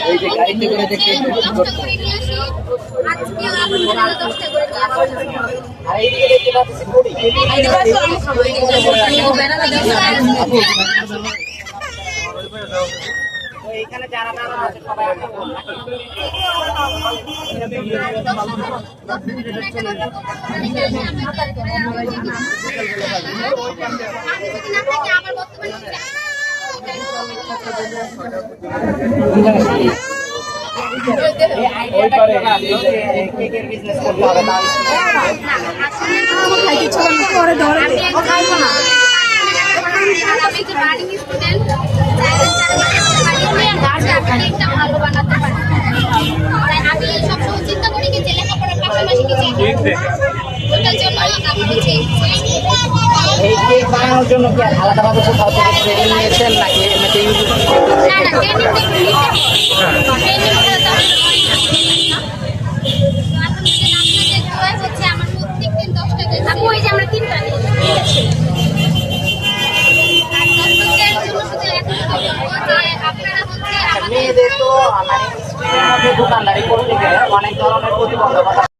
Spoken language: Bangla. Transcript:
এই যে গাড়িতে করে দেখে আর এইদিকে দেখতে পাচ্ছি বডি এখানে যারা যারা আছে সবাই কেকের বিজনেস করতে হবে না আমি সবসময় চিন্তা করি যে লেখাপড়ার পাশাপাশি এই কেক বানানোর জন্য কি আলাদাভাবে কোথাও থেকে ট্রেনিং নিয়েছেন নাকি এমনিতে মেয়েদের তো মানে দোকানদারি করতে গেলে অনেক ধরনের প্রতিবন্ধকতা